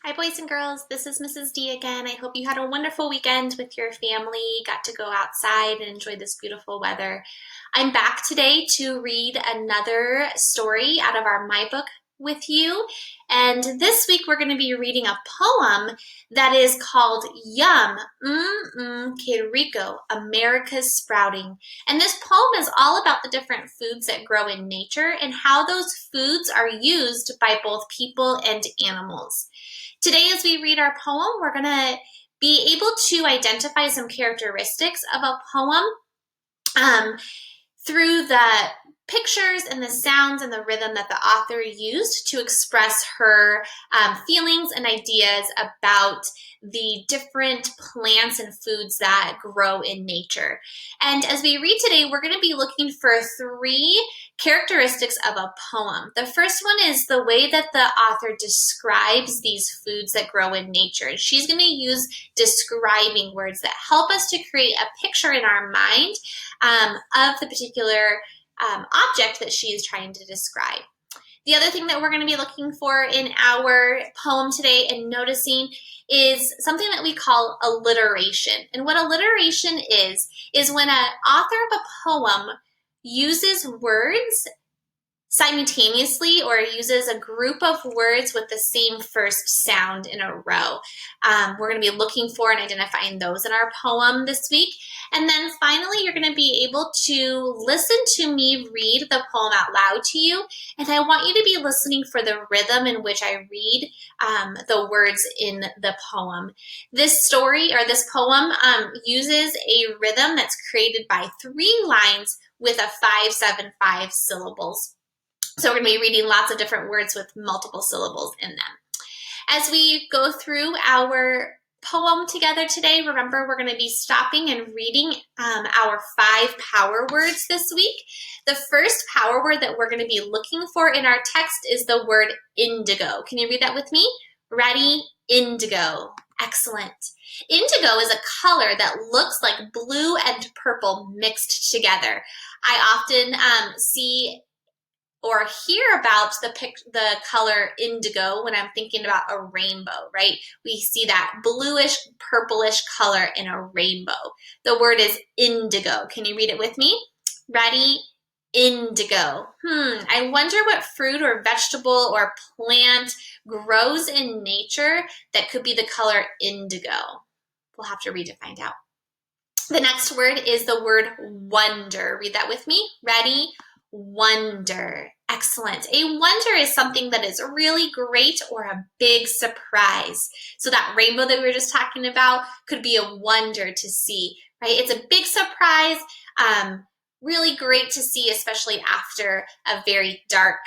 Hi, boys and girls. This is Mrs. D again. I hope you had a wonderful weekend with your family, got to go outside and enjoy this beautiful weather. I'm back today to read another story out of our MyBook with you. And this week we're going to be reading a poem that is called Yum, Rico, America's Sprouting. And this poem is all about the different foods that grow in nature and how those foods are used by both people and animals. Today, as we read our poem, we're going to be able to identify some characteristics of a poem through the pictures and the sounds and the rhythm that the author used to express her feelings and ideas about the different plants and foods that grow in nature. And as we read today, we're going to be looking for 3 characteristics of a poem. The first one is the way that the author describes these foods that grow in nature. And she's going to use describing words that help us to create a picture in our mind of the particular object that she is trying to describe. The other thing that we're going to be looking for in our poem today and noticing is something that we call alliteration. And what alliteration is when an author of a poem uses words simultaneously or uses a group of words with the same first sound in a row. We're going to be looking for and identifying those in our poem this week. And then finally, you're going to be able to listen to me read the poem out loud to you. And I want you to be listening for the rhythm in which I read the words in the poem. This story or this poem uses a rhythm that's created by 3 lines with a 5-7-5 syllables. So we're going to be reading lots of different words with multiple syllables in them. As we go through our poem together today, remember we're going to be stopping and reading our 5 power words this week. The first power word that we're going to be looking for in our text is the word indigo. Can you read that with me? Ready? Indigo. Excellent. Indigo is a color that looks like blue and purple mixed together. I often see or hear about the color indigo when I'm thinking about a rainbow, right? We see that bluish, purplish color in a rainbow. The word is indigo. Can you read it with me? Ready? Indigo. I wonder what fruit or vegetable or plant grows in nature that could be the color indigo. We'll have to read to find out. The next word is the word wonder. Read that with me. Ready? Wonder. Excellent. A wonder is something that is really great or a big surprise. So that rainbow that we were just talking about could be a wonder to see, right? It's a big surprise, really great to see, especially after a very dark,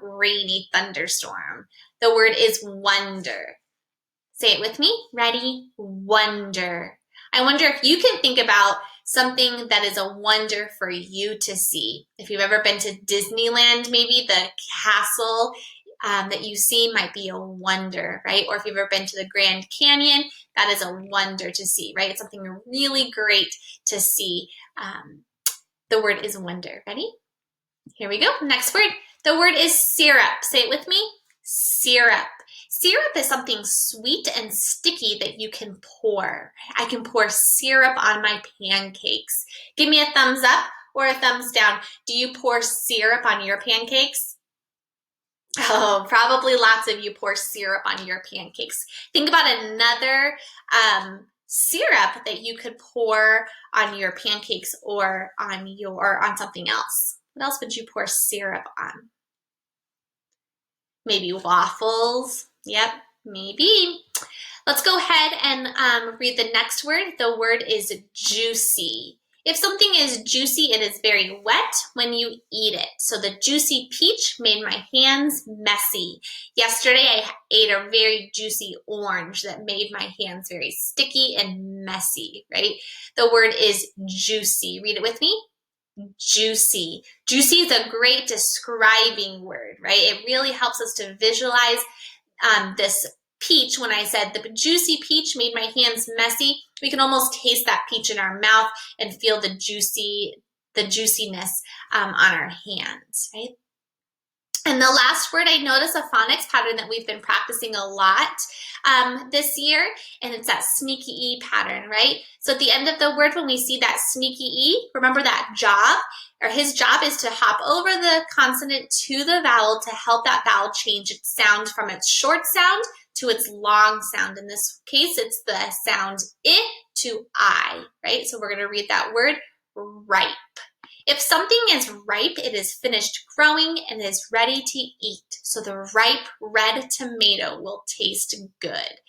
rainy thunderstorm. The word is wonder. Say it with me. Ready? Wonder. I wonder if you can think about something that is a wonder for you to see. If you've ever been to Disneyland, maybe the castle that you see might be a wonder, right? Or if you've ever been to the Grand Canyon, that is a wonder to see, right? It's something really great to see. The word is wonder. Ready? Here we go. Next word. The word is syrup. Say it with me. Syrup. Syrup is something sweet and sticky that you can pour. I can pour syrup on my pancakes. Give me a thumbs up or a thumbs down. Do you pour syrup on your pancakes? Oh, probably lots of you pour syrup on your pancakes. Think about another syrup that you could pour on your pancakes or on something else. What else would you pour syrup on? Maybe waffles. Yep, maybe. Let's go ahead and read the next word. The word is juicy. If something is juicy, it is very wet when you eat it. So the juicy peach made my hands messy. Yesterday, I ate a very juicy orange that made my hands very sticky and messy, right? The word is juicy. Read it with me. Juicy. Juicy is a great describing word, right? It really helps us to visualize this peach. When I said the juicy peach made my hands messy, we can almost taste that peach in our mouth and feel the juiciness on our hands, right? And the last word, I notice a phonics pattern that we've been practicing a lot this year, and it's that sneaky E pattern, right? So at the end of the word, when we see that sneaky E, remember that job, or his job is to hop over the consonant to the vowel to help that vowel change its sound from its short sound to its long sound. In this case, it's the sound I to I, right? So we're going to read that word ripe. If something is ripe, it is finished growing and is ready to eat. So the ripe red tomato will taste good.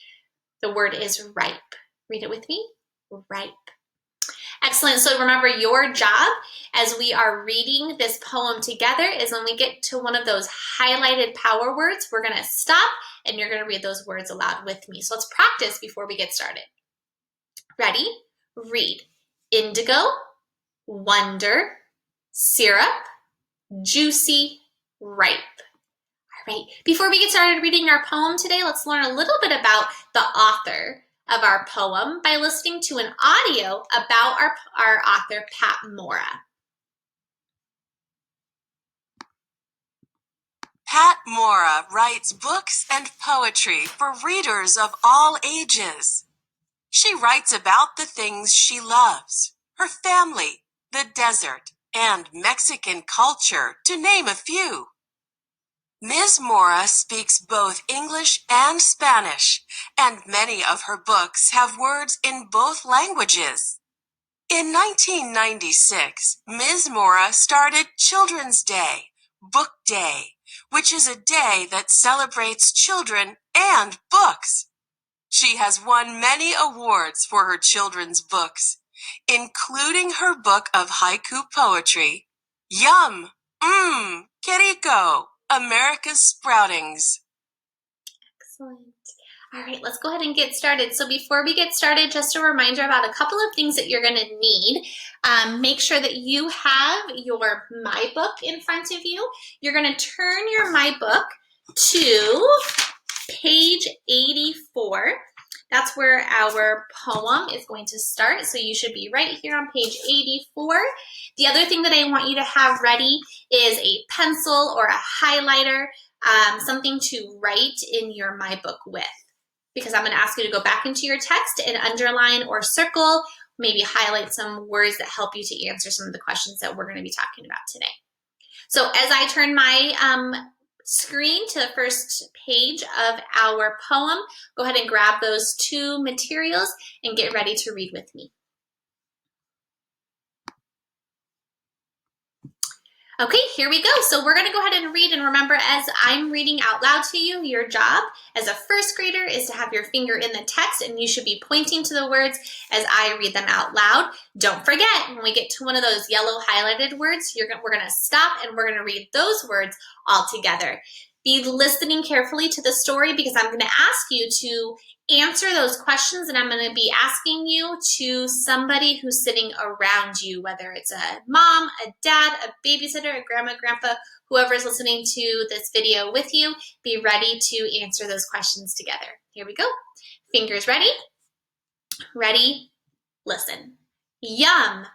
The word is ripe. Read it with me. Ripe. Excellent. So remember, your job as we are reading this poem together is when we get to one of those highlighted power words, we're going to stop and you're going to read those words aloud with me. So let's practice before we get started. Ready? Read. Indigo, wonder, syrup, juicy, ripe. All right. Before we get started reading our poem today, let's learn a little bit about the author of our poem by listening to an audio about our author, Pat Mora. Pat Mora writes books and poetry for readers of all ages. She writes about the things she loves, her family, the desert, and Mexican culture, to name a few. Ms. Mora speaks both English and Spanish, and many of her books have words in both languages. In 1996, Ms. Mora started Children's Day, Book Day, which is a day that celebrates children and books. She has won many awards for her children's books, including her book of haiku poetry, Yum! Mmm! Que rico! America's Sproutings. Excellent. All right, let's go ahead and get started. So before we get started, just a reminder about a couple of things that you're going to need. Make sure that you have your MyBook in front of you. You're going to turn your MyBook to page 84. That's where our poem is going to start. So you should be right here on page 84. The other thing that I want you to have ready is a pencil or a highlighter, something to write in your MyBook with. Because I'm going to ask you to go back into your text and underline or circle, maybe highlight some words that help you to answer some of the questions that we're going to be talking about today. So as I turn my screen to the first page of our poem, go ahead and grab those two materials and get ready to read with me. Okay, here we go. So we're going to go ahead and read, and remember, as I'm reading out loud to you, your job as a first grader is to have your finger in the text, and you should be pointing to the words as I read them out loud. Don't forget, when we get to one of those yellow highlighted words, we're going to stop and we're going to read those words all together. Be listening carefully to the story because I'm going to ask you to answer those questions, and I'm going to be asking you to somebody who's sitting around you, whether it's a mom, a dad, a babysitter, a grandma, grandpa, whoever is listening to this video with you. Be ready to answer those questions together. Here we go. Fingers ready? Ready? Listen. Yum.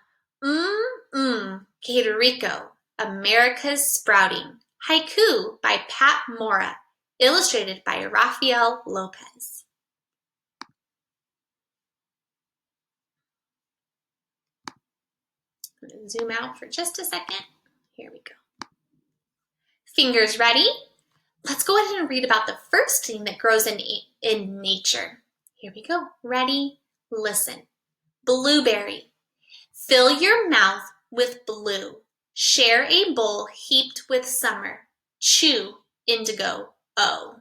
Que rico. America's Sprouting. Haiku by Pat Mora. Illustrated by Rafael Lopez. I'm going to zoom out for just a second. Here we go. Fingers ready? Let's go ahead and read about the first thing that grows in nature. Here we go. Ready? Listen. Blueberry. Fill your mouth with blue. Share a bowl heaped with summer. Chew indigo, oh.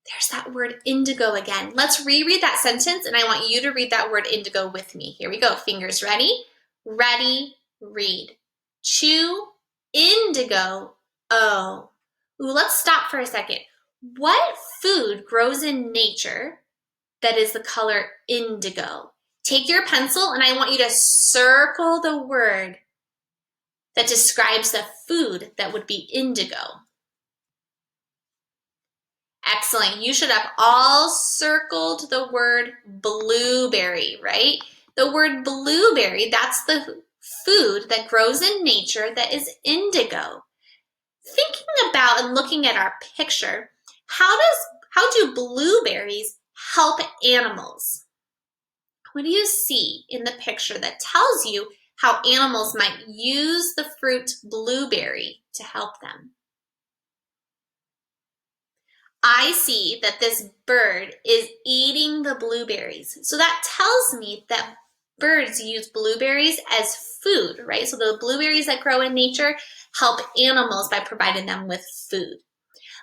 There's that word indigo again. Let's reread that sentence, and I want you to read that word indigo with me. Here we go. Fingers ready? Ready, read. Chew indigo, oh. Ooh, let's stop for a second. What food grows in nature that is the color indigo? Take your pencil, and I want you to circle the word that describes the food that would be indigo. Excellent. You should have all circled the word blueberry, right? The word blueberry, that's the food that grows in nature that is indigo. Thinking about and looking at our picture, how do do blueberries help animals? What do you see in the picture that tells you how animals might use the fruit blueberry to help them? I see that this bird is eating the blueberries. So that tells me that birds use blueberries as food, right? So the blueberries that grow in nature help animals by providing them with food.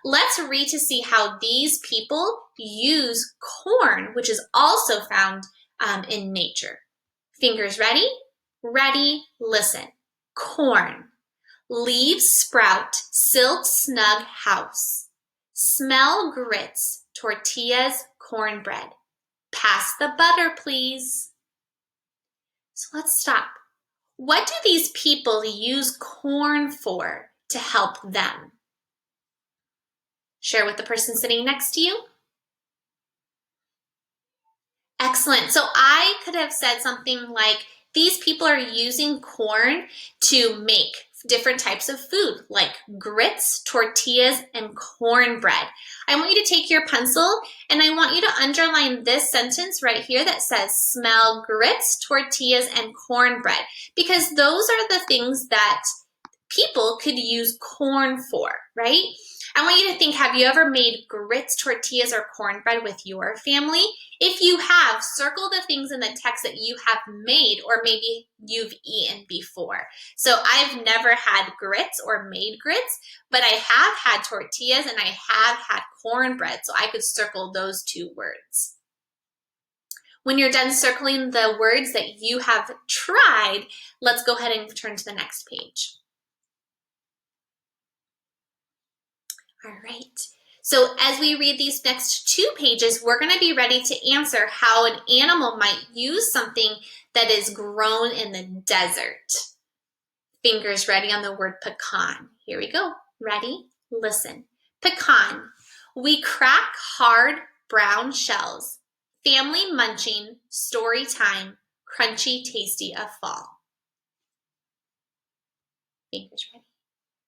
Let's read to see how these people use corn, which is also found in nature. Fingers ready? Ready, listen. Corn. Leaves sprout, silk snug house. Smell grits, tortillas, cornbread. Pass the butter, please. So let's stop. What do these people use corn for to help them? Share with the person sitting next to you. Excellent. So I could have said something like, these people are using corn to make different types of food like grits, tortillas, and cornbread. I want you to take your pencil and I want you to underline this sentence right here that says smell grits, tortillas, and cornbread, because those are the things that people could use corn for, right? I want you to think, have you ever made grits, tortillas, or cornbread with your family? If you have, circle the things in the text that you have made or maybe you've eaten before. So I've never had grits or made grits, but I have had tortillas and I have had cornbread, so I could circle those two words. When you're done circling the words that you have tried, let's go ahead and turn to the next page. All right, so as we read these next 2 pages, we're going to be ready to answer how an animal might use something that is grown in the desert. Fingers ready on the word pecan. Here we go. Ready? Listen. Pecan. We crack hard brown shells. Family munching, story time, crunchy, tasty of fall. Fingers ready.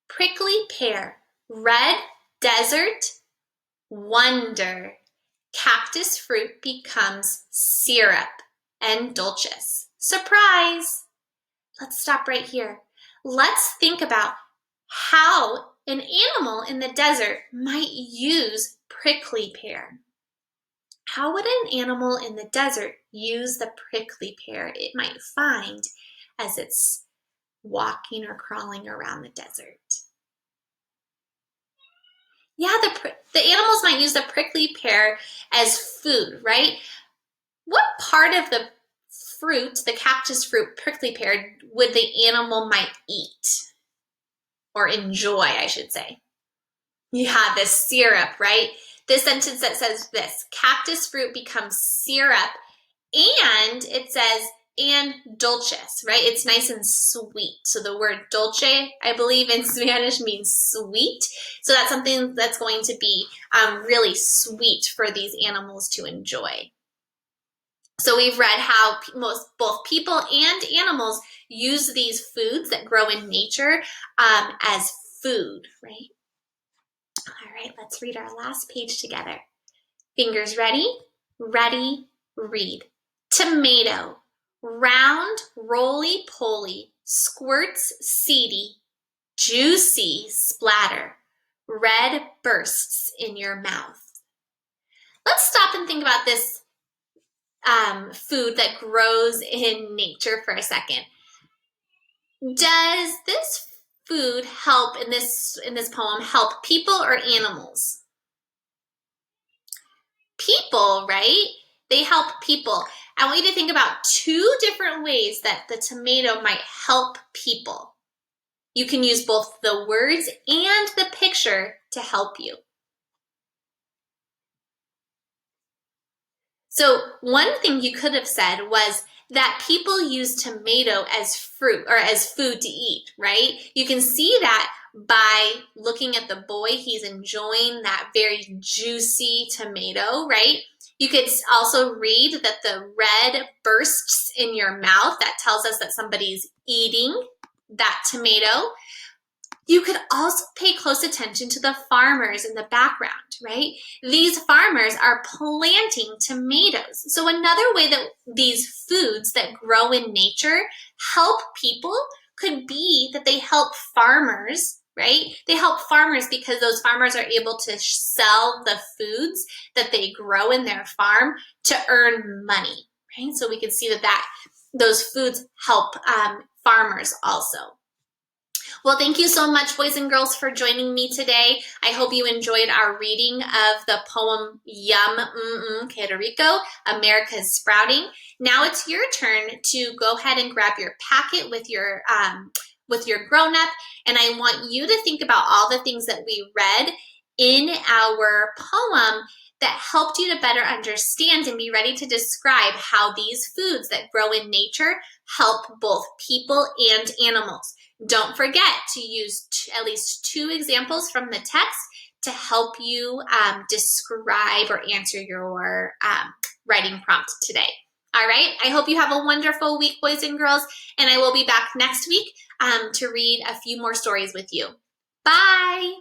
Prickly pear. Red desert, wonder. Cactus fruit becomes syrup and dulces. Surprise! Let's stop right here. Let's think about how an animal in the desert might use prickly pear. How would an animal in the desert use the prickly pear it might find as it's walking or crawling around the desert? Yeah, the animals might use the prickly pear as food, right? What part of the fruit, the cactus fruit, prickly pear, would the animal might eat? Or enjoy, I should say. Yeah, the syrup, right? This sentence that says this, cactus fruit becomes syrup, and it says, and dulces, right? It's nice and sweet. So the word dulce, I believe in Spanish, means sweet. So that's something that's going to be really sweet for these animals to enjoy. So we've read how both people and animals use these foods that grow in nature as food, right? All right, let's read our last page together. Fingers ready? Ready, read. Tomato. Round, roly-poly, squirts seedy, juicy splatter, red bursts in your mouth. Let's stop and think about this food that grows in nature for a second. Does this food help in this poem help people or animals? People, right? They help people. I want you to think about 2 different ways that the tomato might help people. You can use both the words and the picture to help you. So one thing you could have said was that people use tomato as fruit or as food to eat, right? You can see that by looking at the boy. He's enjoying that very juicy tomato, right? You could also read that the red bursts in your mouth. That tells us that somebody's eating that tomato. You could also pay close attention to the farmers in the background, right? These farmers are planting tomatoes. So another way that these foods that grow in nature help people could be that they help farmers, right? They help farmers because those farmers are able to sell the foods that they grow in their farm to earn money, right? So we can see that those foods help farmers also. Well, thank you so much, boys and girls, for joining me today. I hope you enjoyed our reading of the poem MmMm, Puerto Rico, America's Sprouting. Now it's your turn to go ahead and grab your packet with your grown-up, and I want you to think about all the things that we read in our poem that helped you to better understand and be ready to describe how these foods that grow in nature help both people and animals. Don't forget to use at least 2 examples from the text to help you describe or answer your writing prompt today. All right, I hope you have a wonderful week, boys and girls, and I will be back next week to read a few more stories with you. Bye!